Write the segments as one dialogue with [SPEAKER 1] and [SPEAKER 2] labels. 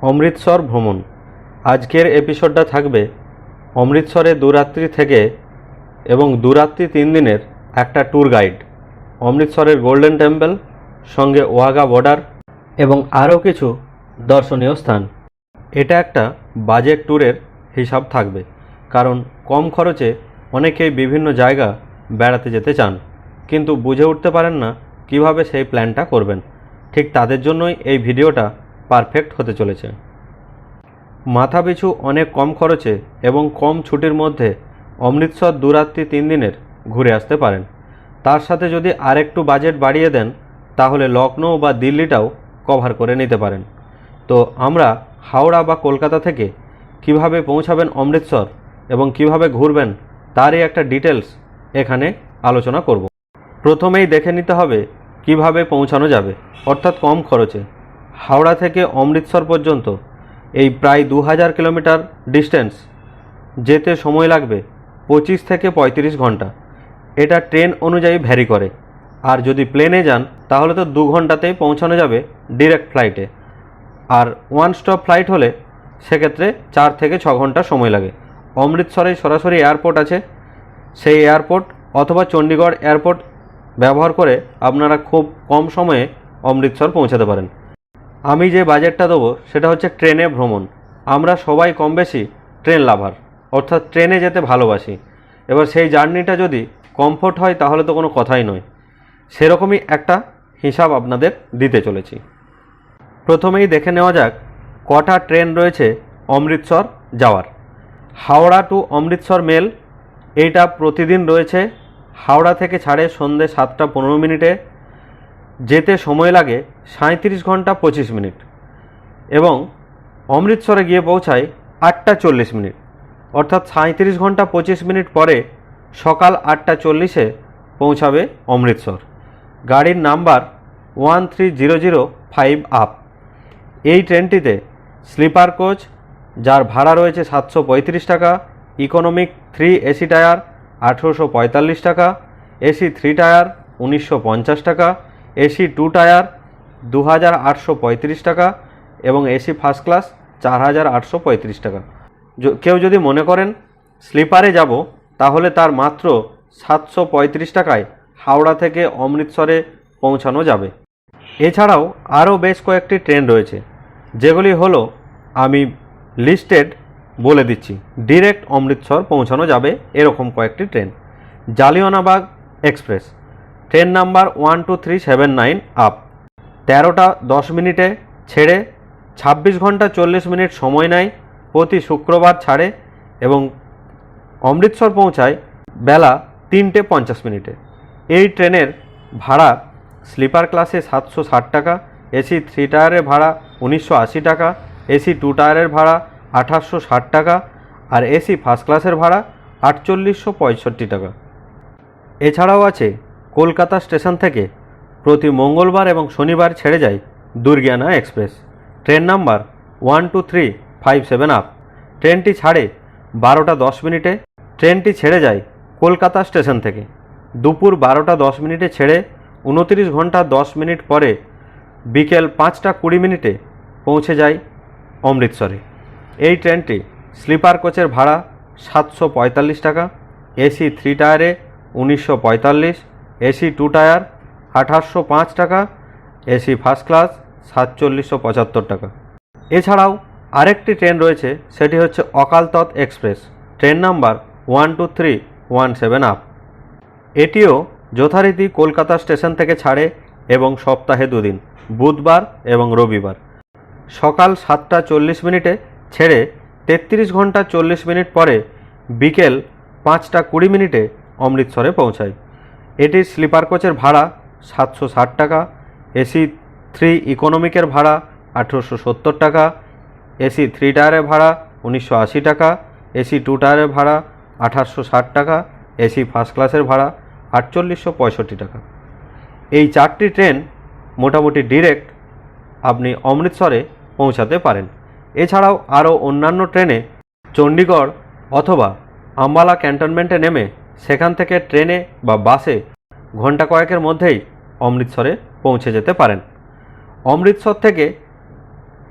[SPEAKER 1] অমৃতসর ভ্রমণ। আজকের এপিসোডটা থাকবে অমৃতসরে 2 রাত্রি থেকে এবং 2 রাত্রি 3 দিনের একটা ট্যুর গাইড, অমৃতসরের গোল্ডেন টেম্পল, সঙ্গে ওয়াঘা বর্ডার এবং আরও কিছু দর্শনীয় স্থান। এটা একটা বাজেট ট্যুরের হিসাব থাকবে, কারণ কম খরচে অনেকেই বিভিন্ন জায়গা বেড়াতে যেতে চান, কিন্তু বুঝে উঠতে পারেন না কিভাবে সেই প্ল্যানটা করবেন। ঠিক তাদের জন্যই এই ভিডিওটা পারফেক্ট হতে চলেছে। মাথাপিছু অনেক কম খরচে এবং কম ছুটির মধ্যে অমৃতসর 2 রাত্রি 3 দিনের ঘুরে আসতে পারেন। তার সাথে যদি আরেকটু বাজেট বাড়িয়ে দেন তাহলে লখনৌ বা দিল্লিটাও কভার করে নিতে পারেন। তো আমরা হাওড়া বা কলকাতা থেকে কিভাবে পৌঁছাবেন অমৃতসর এবং কিভাবে ঘুরবেন তারই একটা ডিটেলস এখানে আলোচনা করব। প্রথমেই দেখে নিতে হবে কিভাবে পৌঁছানো যাবে, অর্থাৎ কম খরচে। হাওড়া থেকে অমৃতসর পর্যন্ত এই প্রায় 2000 কিলোমিটার ডিস্টেন্স যেতে সময় লাগবে 25 থেকে 35 ঘন্টা। এটা ট্রেন অনুযায়ী ভ্যারি করে, আর যদি প্লেনে যান তাহলে তো 2 ঘন্টাতেই পৌঁছানো যাবে ডিরেক্ট ফ্লাইটে। আর ওয়ান স্টপ ফ্লাইট হলে সেক্ষেত্রে 4 থেকে 6 ঘন্টা সময় লাগে। অমৃতসরে সরাসরি এয়ারপোর্ট আছে, সেই এয়ারপোর্ট অথবা চণ্ডীগড় এয়ারপোর্ট ব্যবহার করে আপনারা খুব কম সময়ে অমৃতসর পৌঁছাতে পারেন। আমি যে বাজেটটা দেবো সেটা হচ্ছে ট্রেনে ভ্রমণ। আমরা সবাই কম বেশি ট্রেন লাভার, অর্থাৎ ট্রেনে যেতে ভালোবাসি। এবার সেই জার্নিটা যদি কমফোর্ট হয় তাহলে তো কোনো কথাই নয়। সেরকমই একটা হিসাব আপনাদের দিতে চলেছি। প্রথমেই দেখে নেওয়া যাক কটা ট্রেন রয়েছে অমৃতসর যাওয়ার। হাওড়া টু অমৃতসর মেল, এইটা প্রতিদিন রয়েছে। হাওড়া থেকে ছাড়ে সন্ধ্যে 7টা 15 মিনিটে, যেতে সময় লাগে 37 ঘন্টা 25 মিনিট এবং অমৃতসরে গিয়ে পৌঁছায় 8টা 40 মিনিট, অর্থাৎ 37 ঘন্টা 25 মিনিট পরে সকাল 8টা 40-এ পৌঁছাবে অমৃতসর। গাড়ির নাম্বার 13005 আপ। এই ট্রেনটিতে স্লিপার কোচ, যার ভাড়া রয়েছে 735 টাকা, ইকোনমিক 3 এসি টায়ার 1845 টাকা, এসি 3 টায়ার 1950 টাকা, এসি 2 টায়ার 2835 টাকা এবং এসি ফার্স্ট ক্লাস 4835 টাকা। কেউ যদি মনে করেন স্লিপারে যাব তাহলে তার মাত্র 735 টাকায় হাওড়া থেকে অমৃতসরে পৌঁছানো যাবে। এছাড়াও আরও বেশ কয়েকটি ট্রেন রয়েছে, যেগুলি হলো আমি লিস্টেড বলে দিচ্ছি। ডিরেক্ট অমৃতসর পৌঁছানো যাবে এরকম কয়েকটি train. Jallianwala Bagh express, train number 12379 up. 13টা 10 মিনিটে ছেড়ে 26 ঘন্টা 40 মিনিট সময় নেয়, প্রতি শুক্রবার ছাড়ে এবং অমৃতসর পৌঁছায় বেলা 3টে 50 মিনিটে। এই ট্রেনের ভাড়া স্লিপার ক্লাসে 760 টাকা, এসি 3 টায়ারের ভাড়া 1980 টাকা, এসি 2 টায়ারের ভাড়া 1860 টাকা আর এসি ফার্স্ট ক্লাসের ভাড়া 4865 টাকা। এছাড়াও আছে কলকাতা স্টেশন থেকে প্রতি মঙ্গলবার এবং শনিবার ছেড়ে যায় Durgiana express, train number 12357 up. ট্রেনটি ছাড়ে 12টা 10 মিনিটে। ট্রেনটি ছেড়ে যায় কলকাতা স্টেশন থেকে দুপুর 12টা 10 মিনিটে ছেড়ে 29 ঘন্টা 10 মিনিট পরে বিকেল 5টা 20 মিনিটে পৌঁছে যায় অমৃতসরে। এই ট্রেনটি স্লিপার কোচের ভাড়া 745 টাকা, এসি 3 টায়ারে 1945, এসি 2 টায়ার 1805 টাকা, এসি ফার্স্ট ক্লাস 4775 টাকা। এছাড়াও আরেকটি ট্রেন রয়েছে, সেটি হচ্ছে অকাল তৎ এক্সপ্রেস, ট্রেন নাম্বার 12317 আপ। এটিও যথারীতি কলকাতা স্টেশন থেকে ছাড়ে এবং সপ্তাহে 2 দিন, বুধবার এবং রবিবার। সকাল 7টা 40 মিনিটে ছেড়ে 33 ঘন্টা 40 মিনিট পরে বিকেল 5টা 20 মিনিটে অমৃতসরে পৌঁছায়। এটির স্লিপার কোচের ভাড়া 760 টাকা, এসি 3 ইকোনমিকের ভাড়া 1870 টাকা, এসি 3 টায়ারের ভাড়া 1980 টাকা, এসি 2 টায়ারের ভাড়া 1860 টাকা, এসি ফার্স্ট ক্লাসের ভাড়া 4865 টাকা। এই 4টি ট্রেন মোটামুটি ডিরেক্ট আপনি অমৃতসরে পৌঁছাতে পারেন। এছাড়াও আরও অন্যান্য ট্রেনে চণ্ডীগড় অথবা আম্বালা ক্যান্টনমেন্টে নেমে সেখান থেকে ট্রেনে বা বাসে ঘন্টা কয়েকের মধ্যেই অমৃতসরে পৌঁছে যেতে পারেন। অমৃতসর থেকে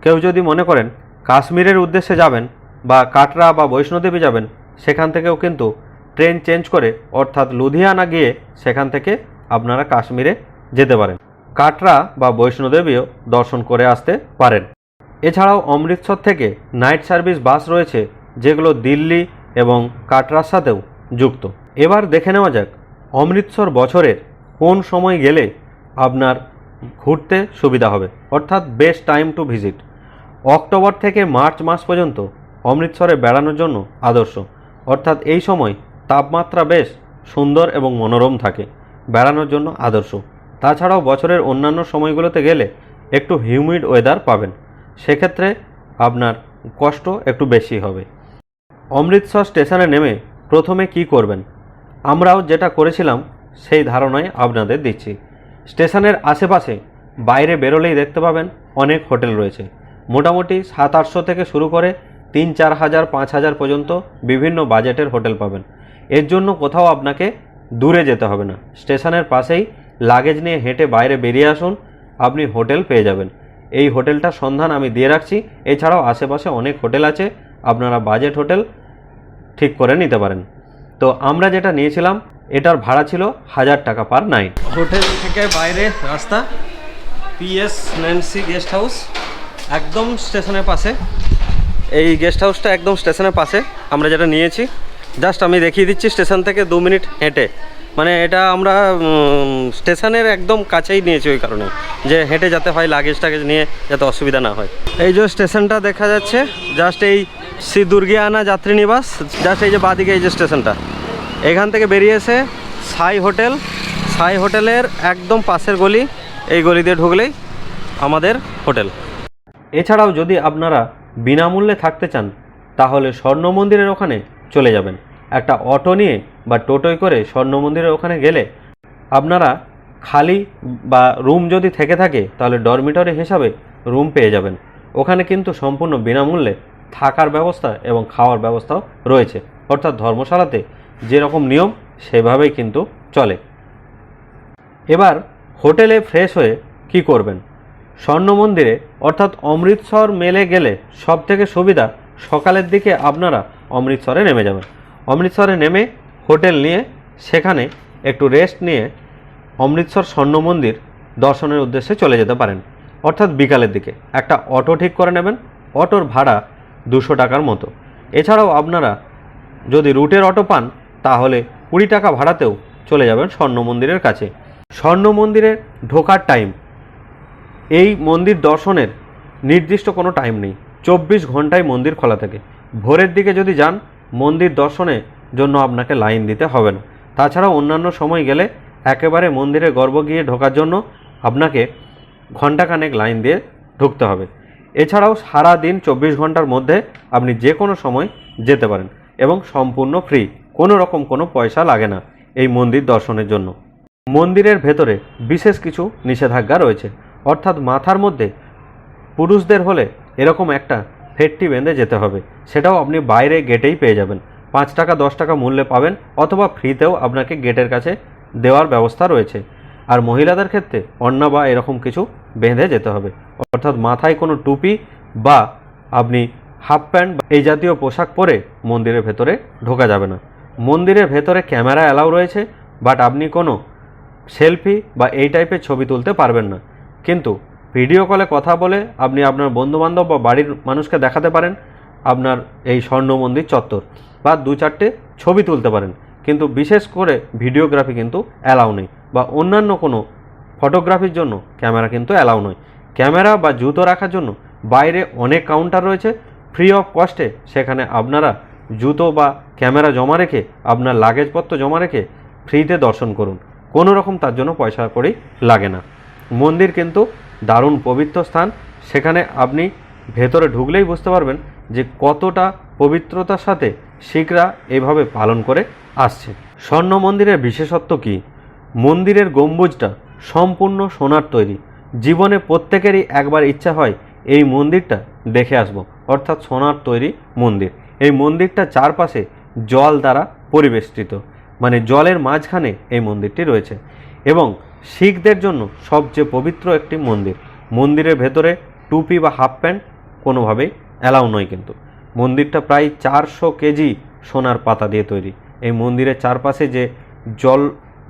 [SPEAKER 1] কেউ যদি মনে করেন কাশ্মীরের উদ্দেশ্যে যাবেন বা কাটরা বা বৈষ্ণোদেবী যাবেন, সেখান থেকেও কিন্তু ট্রেন চেঞ্জ করে অর্থাৎ লুধিয়ানা গিয়ে সেখান থেকে আপনারা কাশ্মীরে যেতে পারেন। কাটরা বা বৈষ্ণোদেবীও দর্শন করে আসতে পারেন। এছাড়াও অমৃতসর থেকে নাইট সার্ভিস বাস রয়েছে, যেগুলো দিল্লি এবং কাটরার সাথেও যুক্ত। এবার দেখে নেওয়া যাক অমৃতসর বছরের কোন সময় গেলে আপনার ঘুরতে সুবিধা হবে, অর্থাৎ best time to visit. October থেকে মার্চ মাস পর্যন্ত অমৃতসরে বেড়ানোর জন্য আদর্শ, অর্থাৎ এই সময় তাপমাত্রা বেশ সুন্দর এবং মনোরম থাকে, বেড়ানোর জন্য আদর্শ। তাছাড়াও বছরের অন্যান্য সময়গুলোতে গেলে একটু হিউমিড ওয়েদার পাবেন, সেক্ষেত্রে আপনার কষ্ট একটু বেশি হবে। অমৃতসর স্টেশনে নেমে প্রথমে কি করবেন, আমরাও যেটা করেছিলাম সেই ধারণাই আপনাদের দিচ্ছি। স্টেশনের আশেপাশে বাইরে বেরোলেই দেখতে পাবেন অনেক হোটেল রয়েছে, মোটামুটি 700-800 থেকে শুরু করে 3-4 হাজার 5 হাজার পর্যন্ত বিভিন্ন বাজেটের হোটেল পাবেন। এর জন্য কোথাও আপনাকে দূরে যেতে হবে না, স্টেশনের পাশেই লাগেজ নিয়ে হেঁটে বাইরে বেরিয়ে আসুন, আপনি হোটেল পেয়ে যাবেন। এই হোটেলটার সন্ধান আমি দিয়ে রাখছি। এছাড়াও আশেপাশে অনেক হোটেল আছে, আপনারা বাজেট হোটেল ঠিক করে নিতে পারেন। তো আমরা যেটা নিয়েছিলাম এটার ভাড়া ছিল 1000 টাকা পার নাইট। হোটেল থেকে বাইরে রাস্তা, পিএস ন্যান্সি গেস্ট হাউস একদম স্টেশনের পাশে। এই গেস্ট হাউসটা একদম স্টেশনের পাশে আমরা যেটা নিয়েছি, জাস্ট আমি দেখিয়ে দিচ্ছি। স্টেশন থেকে 2 মিনিট হেঁটে, মানে এটা আমরা স্টেশনের একদম কাছেই নিয়েছি, ওই কারণে যে হেঁটে যেতে হয়, লাগেজ টাগেজ নিয়ে যাতে অসুবিধা না হয়। এই যে স্টেশনটা দেখা যাচ্ছে, জাস্ট এই শ্রী দুর্গিয়ানা যাত্রী নিবাস, জাস্ট এই যে বাদিকে এই যে স্টেশনটা, এখান থেকে বেরিয়ে এসে সাই হোটেল, সাই হোটেলের একদম পাশের গলি, এই গলি দিয়ে ঢুকলেই আমাদের হোটেল। এছাড়াও যদি আপনারা বিনামূল্যে থাকতে চান তাহলে স্বর্ণ মন্দিরের ওখানে চলে যাবেন। একটা অটো নিয়ে বা টোটোয় করে স্বর্ণ মন্দিরের ওখানে গেলে আপনারা খালি বা রুম যদি থেকে থাকে তাহলে ডরমিটরি হিসাবে রুম পেয়ে যাবেন। ওখানে কিন্তু সম্পূর্ণ বিনামূল্যে থাকার ব্যবস্থা এবং খাওয়ার ব্যবস্থাও রয়েছে, অর্থাৎ ধর্মশালাতে যেরকম নিয়ম সেভাবেই কিন্তু চলে। এবার হোটেলে ফ্রেশ হয়ে কি করবেন, স্বর্ণ মন্দিরে অর্থাৎ অমৃতসর মেলে গেলে সব থেকে সুবিধা সকালের দিকে আপনারা অমৃতসরে নেমে যাবেন। অমৃতসরে নেমে হোটেল নিয়ে সেখানে একটু রেস্ট নিয়ে অমৃতসর স্বর্ণ মন্দির দর্শনের উদ্দেশ্যে চলে যেতে পারেন, অর্থাৎ বিকালের দিকে। একটা অটো ঠিক করে নেবেন, অটোর ভাড়া 200 টাকার মতো। এছাড়াও আপনারা যদি রুটের অটো পান তাহলে 20 টাকা ভাড়াতেও চলে যাবেন স্বর্ণ মন্দিরের কাছে। স্বর্ণ মন্দিরে ঢোকার টাইম, এই মন্দির দর্শনের নির্দিষ্ট কোনো টাইম নেই, 24 ঘন্টায় মন্দির খোলা থাকে। ভোরের দিকে যদি যান মন্দির দর্শনের জন্য আপনাকে লাইন দিতে হবে না। তাছাড়াও অন্যান্য সময় গেলে একেবারে মন্দিরে গর্ভ গিয়ে ঢোকার জন্য আপনাকে ঘণ্টাখানেক লাইন দিয়ে ঢুকতে হবে। এছাড়াও সারা দিন 24 ঘন্টার মধ্যে আপনি যে কোনো সময় যেতে পারেন এবং সম্পূর্ণ ফ্রি, কোনো রকম কোনো পয়সা লাগে না এই মন্দির দর্শনের জন্য। মন্দিরের ভেতরে বিশেষ কিছু নিষেধাজ্ঞা রয়েছে, অর্থাৎ মাথার মধ্যে পুরুষদের হলে এরকম একটা ফেটটি বেঁধে যেতে হবে, সেটাও আপনি বাইরে গেটেই পেয়ে যাবেন। 5 টাকা 10 টাকা মূল্যে পাবেন, অথবা ফ্রিতেও আপনাকে গেটের কাছে দেওয়ার ব্যবস্থা রয়েছে। আর মহিলাদের ক্ষেত্রে ওড়না বা এরকম কিছু বেঁধে যেতে হবে, অর্থাৎ মাথায় কোনো টুপি বা আপনি হাফ প্যান্ট এই জাতীয় পোশাক পরে মন্দিরের ভেতরে ঢোকা যাবে না। মন্দিরের ভেতরে ক্যামেরা অ্যালাউ রয়েছে, বাট আপনি কোনো সেলফি বা এই টাইপের ছবি তুলতে পারবেন না। কিন্তু ভিডিও কলে কথা বলে আপনি আপনার বন্ধুবান্ধব বা বাড়ির মানুষকে দেখাতে পারেন আপনার এই স্বর্ণ মন্দির চত্বর, বা 2-4টে ছবি তুলতে পারেন। কিন্তু বিশেষ করে ভিডিওগ্রাফি কিন্তু অ্যালাউ নেই, বা অন্যান্য কোনো ফটোগ্রাফির জন্য ক্যামেরা কিন্তু অ্যালাউ নয়। ক্যামেরা বা জুতো রাখার জন্য বাইরে অনেক কাউন্টার রয়েছে, ফ্রি অফ কস্টে সেখানে আপনারা জুতো বা ক্যামেরা জমা রেখে আপনার লাগেজপত্র জমা রেখে ফ্রিতে দর্শন করুন, কোনো রকম তার জন্য পয়সা করেই লাগে না। মন্দির কিন্তু দারুণ পবিত্র স্থান, সেখানে আপনি ভেতরে ঢুকলেই বুঝতে পারবেন যে কতটা পবিত্রতার সাথে শিখরা এভাবে পালন করে আসছে। স্বর্ণ মন্দিরের বিশেষত্ব কি, মন্দিরের গম্বুজটা সম্পূর্ণ সোনার তৈরি। জীবনে প্রত্যেকেরই একবার ইচ্ছা হয় এই মন্দিরটা দেখে আসব, অর্থাৎ সোনার তৈরি মন্দির। এই মন্দিরটা চারপাশে জল দ্বারা পরিবেষ্টিত, মানে জলের মাঝখানে এই মন্দিরটি রয়েছে, এবং শিখদের জন্য সবচেয়ে পবিত্র একটি মন্দির। মন্দিরের ভেতরে টুপি বা হাফ প্যান্ট কোনোভাবেই অ্যালাউ নয়। কিন্তু মন্দিরটা প্রায় 400 কেজি সোনার পাতা দিয়ে তৈরি। এই মন্দিরের চারপাশে যে জল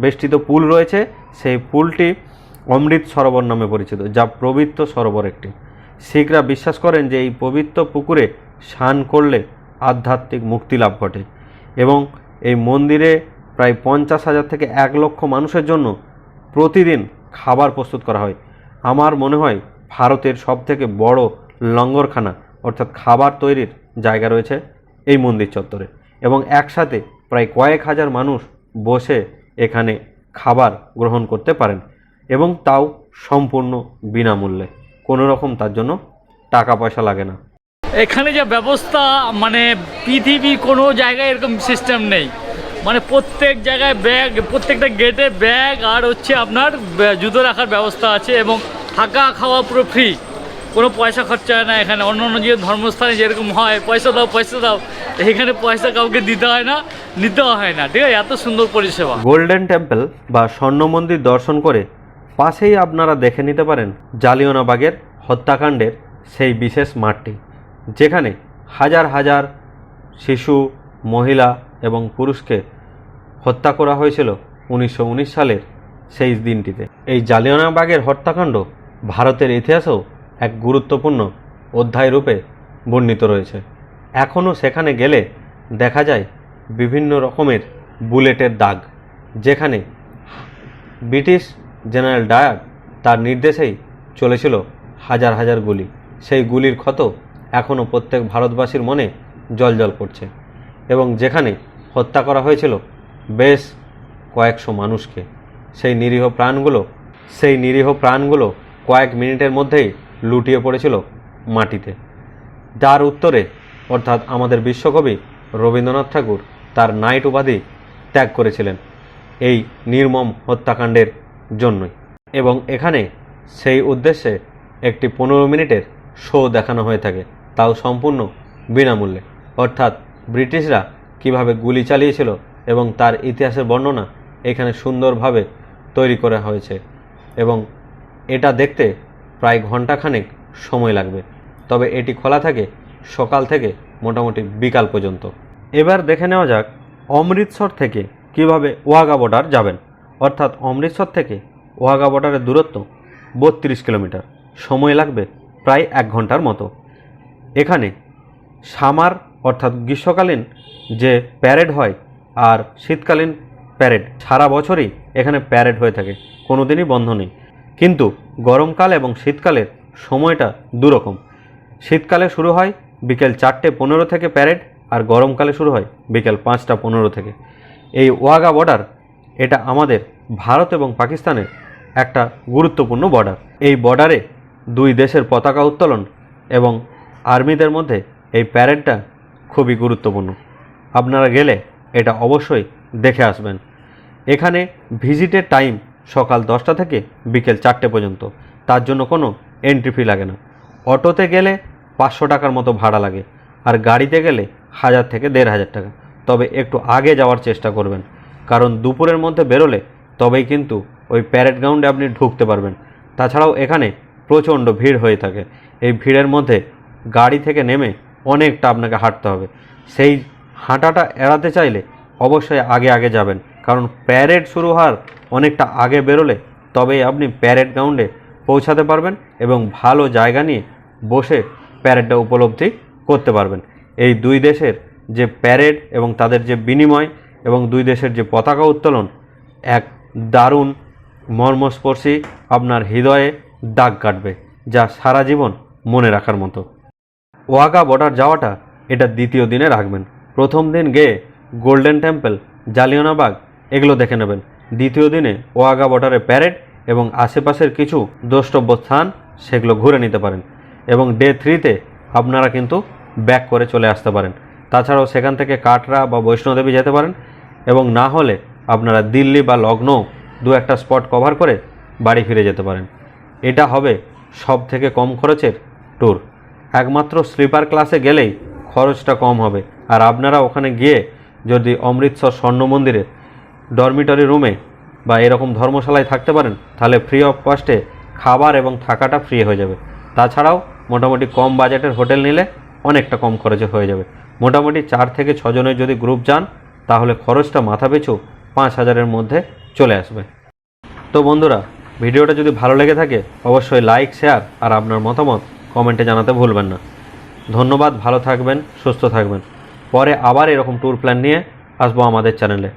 [SPEAKER 1] বেষ্টিত পুল রয়েছে, সেই পুলটি অমৃত সরোবর নামে পরিচিত, যা পবিত্র সরোবর একটি। শিখরা বিশ্বাস করেন যে এই পবিত্র পুকুরে স্নান করলে আধ্যাত্মিক মুক্তি লাভ ঘটে এবং এই মন্দিরে প্রায় 50,000 থেকে 1 লক্ষ মানুষের জন্য প্রতিদিন খাবার প্রস্তুত করা হয়। আমার মনে হয় ভারতের সবথেকে বড় লঙ্গরখানা অর্থাৎ খাবার তৈরির জায়গা রয়েছে এই মন্দির চত্বরে এবং একসাথে প্রায় কয়েক হাজার মানুষ বসে এখানে খাবার গ্রহণ করতে পারেন এবং তাও সম্পূর্ণ বিনামূল্যে, কোনো রকম তার জন্য টাকা পয়সা লাগে না।
[SPEAKER 2] এখানে যে ব্যবস্থা, মানে পৃথিবীর কোনো জায়গায় এরকম সিস্টেম নেই। মানে প্রত্যেক জায়গায় ব্যাগ, প্রত্যেকটা গেটে ব্যাগ আর হচ্ছে আপনার জুতো রাখার ব্যবস্থা আছে এবং থাকা খাওয়া পুরো ফ্রি, কোনো পয়সা খরচা হয় না এখানে। অন্য অন্য যে ধর্মস্থানে যেরকম হয় পয়সা দাও পয়সা দাও, এখানে পয়সা কাউকে দিতে হয় না, নিতেও হয় না, ঠিক আছে? এত সুন্দর পরিষেবা।
[SPEAKER 1] গোল্ডেন টেম্পল বা স্বর্ণ মন্দির দর্শন করে পাশেই আপনারা দেখে নিতে পারেন জালিয়ানওয়ালাবাগের হত্যাকাণ্ডের সেই বিশেষ মাঠটি, যেখানে হাজার হাজার শিশু, মহিলা এবং পুরুষকে হত্যা করা হয়েছিল 1919 সালের সেই দিনটিতে। এই জালিয়ানওয়ালাবাগের হত্যাকাণ্ড ভারতের ইতিহাসেও এক গুরুত্বপূর্ণ অধ্যায় রূপে বর্ণিত রয়েছে। এখনও সেখানে গেলে দেখা যায় বিভিন্ন রকমের বুলেটের দাগ, যেখানে ব্রিটিশ জেনারেল ডায়ার তার নির্দেশেই চলেছিল হাজার হাজার গুলি। সেই গুলির ক্ষত এখনও প্রত্যেক ভারতবাসীর মনে জ্বলজ্বল করছে এবং যেখানে হত্যা করা হয়েছিল বেশ কয়েকশো মানুষকে, সেই নিরীহ প্রাণগুলো কয়েক মিনিটের মধ্যেই লুটিয়ে পড়েছিল মাটিতে। যার উত্তরে অর্থাৎ আমাদের বিশ্বকবি রবীন্দ্রনাথ ঠাকুর তার নাইট উপাধি ত্যাগ করেছিলেন এই নির্মম হত্যাকাণ্ডের জন্যই। এবং এখানে সেই উদ্দেশ্যে একটি 15 মিনিটের শো দেখানো হয়ে থাকে, তাও সম্পূর্ণ বিনামূল্যে। অর্থাৎ ব্রিটিশরা কিভাবে গুলি চালিয়েছিল এবং তার ইতিহাসের বর্ণনা এখানে সুন্দরভাবে তৈরি করা হয়েছে এবং এটা দেখতে প্রায় ঘন্টাখানেক সময় লাগবে। তবে এটি খোলা থাকে সকাল থেকে মোটামুটি বিকাল পর্যন্ত। এবার দেখে নেওয়া যাক অমৃতসর থেকে কিভাবে ওয়াঘা বর্ডার যাবেন। অর্থাৎ অমৃতসর থেকে ওয়াঘা বর্ডারের দূরত্ব 32 কিলোমিটার, সময় লাগবে প্রায় 1 ঘন্টার মতো। এখানে সামার অর্থাৎ গ্রীষ্মকালীন যে প্যারেড হয় আর শীতকালীন প্যারেড, সারা বছরই এখানে প্যারেড হয়ে থাকে, কোনো দিনই বন্ধ নেই। কিন্তু গরমকাল এবং শীতকালের সময়টা দুরকম। শীতকালে শুরু হয় বিকেল 4:15 থেকে প্যারেড, আর গরমকালে শুরু হয় বিকেল 5:15 থেকে। এই ওয়াঘা বর্ডার এটা আমাদের ভারত এবং পাকিস্তানের একটা গুরুত্বপূর্ণ বর্ডার। এই বর্ডারে দুই দেশের পতাকা উত্তোলন এবং আর্মিদের মধ্যে এই প্যারেডটা খুবই গুরুত্বপূর্ণ। আপনারা গেলে এটা অবশ্যই দেখে আসবেন। এখানে ভিজিটের টাইম সকাল 10টা থেকে বিকেল 4টে পর্যন্ত, তার জন্য কোনো এন্ট্রি ফি লাগে না। অটোতে গেলে 500 টাকার মতো ভাড়া লাগে, আর গাড়িতে গেলে 1000 থেকে 1500 টাকা। তবে একটু আগে যাওয়ার চেষ্টা করবেন, কারণ দুপুরের মধ্যে বেরোলে তবেই কিন্তু ওই প্যারেড গ্রাউন্ডে আপনি ঢুকতে পারবেন। তাছাড়াও এখানে প্রচণ্ড ভিড় হয়ে থাকে। এই ভিড়ের মধ্যে গাড়ি থেকে নেমে অনেকটা আপনাকে হাঁটতে হবে। সেই হাঁটাটা এড়াতে চাইলে অবশ্যই আগে আগে যাবেন, কারণ প্যারেড শুরু হওয়ার অনেকটা আগে বেরোলে তবেই আপনি প্যারেড গ্রাউন্ডে পৌঁছাতে পারবেন এবং ভালো জায়গা নিয়ে বসে প্যারেডটা উপলব্ধি করতে পারবেন। এই দুই দেশের যে প্যারেড এবং তাদের যে বিনিময় এবং দুই দেশের যে পতাকা উত্তোলন এক দারুণ মর্মস্পর্শী, আপনার হৃদয়ে দাগ কাটবে, যা সারা জীবন মনে রাখার মতো। ওয়াঘা বর্ডার যাওয়াটা এটা দ্বিতীয় দিনে রাখবেন। প্রথম দিন গিয়ে গোল্ডেন টেম্পল, জালিয়ানওয়ালাবাগ এগুলো দেখে নেবেন। দ্বিতীয় দিনে ওয়াঘা বর্ডারের প্যারেড এবং আশেপাশের কিছু দ্রষ্টব্য স্থান সেগুলো ঘুরে নিতে পারেন এবং ডে 3তে আপনারা কিন্তু ব্যাক করে চলে আসতে পারেন। তাছাড়াও সেখান থেকে কাটরা বা বৈষ্ণোদেবী যেতে পারেন এবং না হলে আপনারা দিল্লি বা লখনৌ দু একটা স্পট কভার করে বাড়ি ফিরে যেতে পারেন। এটা হবে সব থেকে কম খরচের ট্যুর। একমাত্র স্লিপার ক্লাসে গেলেই খরচটা কম হবে। আর আপনারা ওখানে গিয়ে যদি অমৃতসর স্বর্ণ মন্দিরে ডরমিটরি রুমে বা এরকম ধর্মশালায় থাকতে পারেন, তাহলে ফ্রি অফ কস্টে খাবার এবং থাকাটা ফ্রি হয়ে যাবে। তাছাড়াও মোটামুটি কম বাজেটের হোটেল নিলে অনেকটা কম খরচে হয়ে যাবে। মোটামুটি 4 থেকে 6 জনের যদি গ্রুপ যান তাহলে খরচটা মাথা পিছু 5,000-এর মধ্যে চলে আসবে। তো বন্ধুরা, ভিডিওটা যদি ভালো লেগে থাকে অবশ্যই লাইক, শেয়ার আর আপনার মতামত কমেন্টে জানাতে ভুলবেন না। ধন্যবাদ, ভালো থাকবেন, সুস্থ থাকবেন। পরে আবার এরকম ট্যুর প্ল্যান নিয়ে আসবো আমাদের চ্যানেলে।